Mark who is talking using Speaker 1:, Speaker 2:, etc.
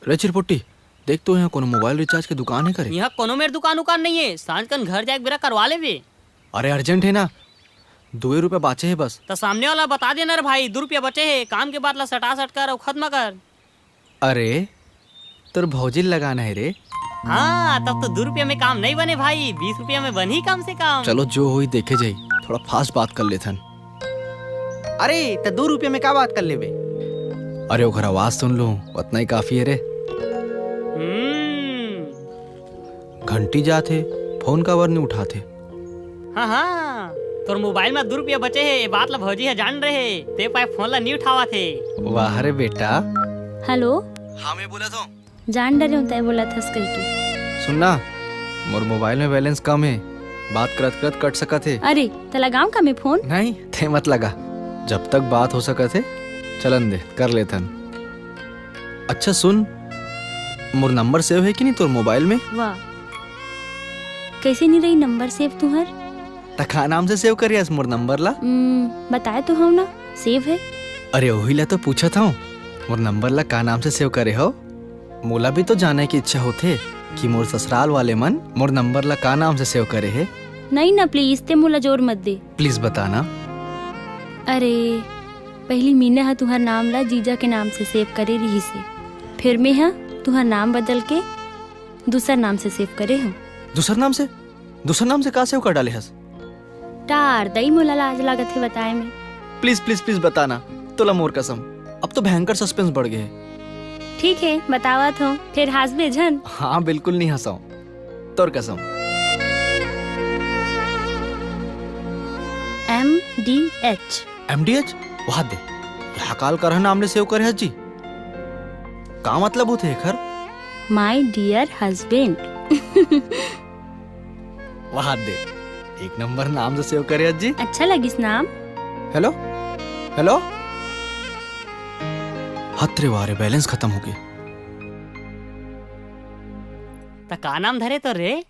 Speaker 1: रे चिरपुट्टी, देख तो यहाँ कोनो मोबाइल रिचार्ज की दुकान है करे।
Speaker 2: यहाँ कोनो मेरे दुकान उकान नहीं है, सांझ कन घर जाके बेरा करवा ले वे।
Speaker 1: अरे अर्जेंट है ना, 2 रुपए बाचे है बस।
Speaker 2: तो सामने वाला बता देना रे भाई, 2 रुपया बचे है, काम के बाद ला सटा सट कर और खत्म कर।
Speaker 1: अरे तोर भौजी लगाना है रे।
Speaker 2: हाँ तब तो 2 रुपया में काम नहीं बने भाई, 20 रुपया में बनी कम से कम।
Speaker 1: चलो जो हुई देखे जाई, थोड़ा फास्ट बात कर लेथन।
Speaker 3: अरे तो 2 रुपये में क्या बात कर लेबे?
Speaker 1: अरे ओकर आवाज सुन लूं, उतना ही काफी है रे। घंटी जाते, फोन का वर नहीं उठाते।
Speaker 2: हाँ हाँ, तोर मोबाइल में 2 रुपया बचे है, ये बात ला भौजी है जान रहे, ते पाए फोन ला नहीं उठावा थे।
Speaker 1: वाह रे बेटा।
Speaker 4: हेलो।
Speaker 1: हाँ मैं बोला था।
Speaker 4: जान डरे होता है बोला था कह के।
Speaker 1: सुनना, मोर मोबाइल में बैलेंस कम है, बात करत करत कट सका थे।
Speaker 4: अरे तो लगाऊं का मैं फोन?
Speaker 1: नहीं थे मत लगा, जब तक बात हो सका थे चलन दे कर लेथन। अच्छा सुन, मोर नंबर सेव है कि नहीं तोर मोबाइल में?
Speaker 4: वाह, कैसे नहीं रही नंबर सेव तुहर?
Speaker 1: तखा नाम से सेव करियस मोर नंबर ला?
Speaker 4: बताए तो हम ना सेव है।
Speaker 1: अरे वही ला तो पूछा था, मोर नंबर ला का नाम से सेव करे हो? मोला भी तो जाने की इच्छा होते कि मोर ससुराल वाले मन मोर नंबर ला का नाम से सेव करे है।
Speaker 4: नहीं ना प्लीज, ते मोला जोर मत दे।
Speaker 1: प्लीज बताना।
Speaker 4: अरे पहली मीना है तुहर नाम ला जीजा के नाम से सेव करे रही से, फिर मैं हाँ तुहर नाम बदल के दूसर नाम से सेव करे हूँ।
Speaker 1: दूसर नाम से का सेव कर डाले हस?
Speaker 4: टार दई मोला लाज लागत है बताए में।
Speaker 1: प्लीज प्लीज प्लीज बताना, तोला मोर कसम, अब तो भयंकर सस्पेंस बढ़ गए।
Speaker 4: ठीक है बतावत हूँ, फिर हंसबे झन।
Speaker 1: हाँ बिल्कुल नहीं हंसाऊं, तोर कसम। MDH वहाँ दे, यहाँ काल कर नाम ले सेव करे हज जी, का मतलब होते है खर?
Speaker 4: My dear husband.
Speaker 1: वहाँ दे, एक नंबर नाम से सेव करे हज जी।
Speaker 4: अच्छा लगिस नाम?
Speaker 1: हेलो हेलो, हत्रे वारे बैलेंस खत्म हो गए।
Speaker 2: तो का नाम धरे तो रे?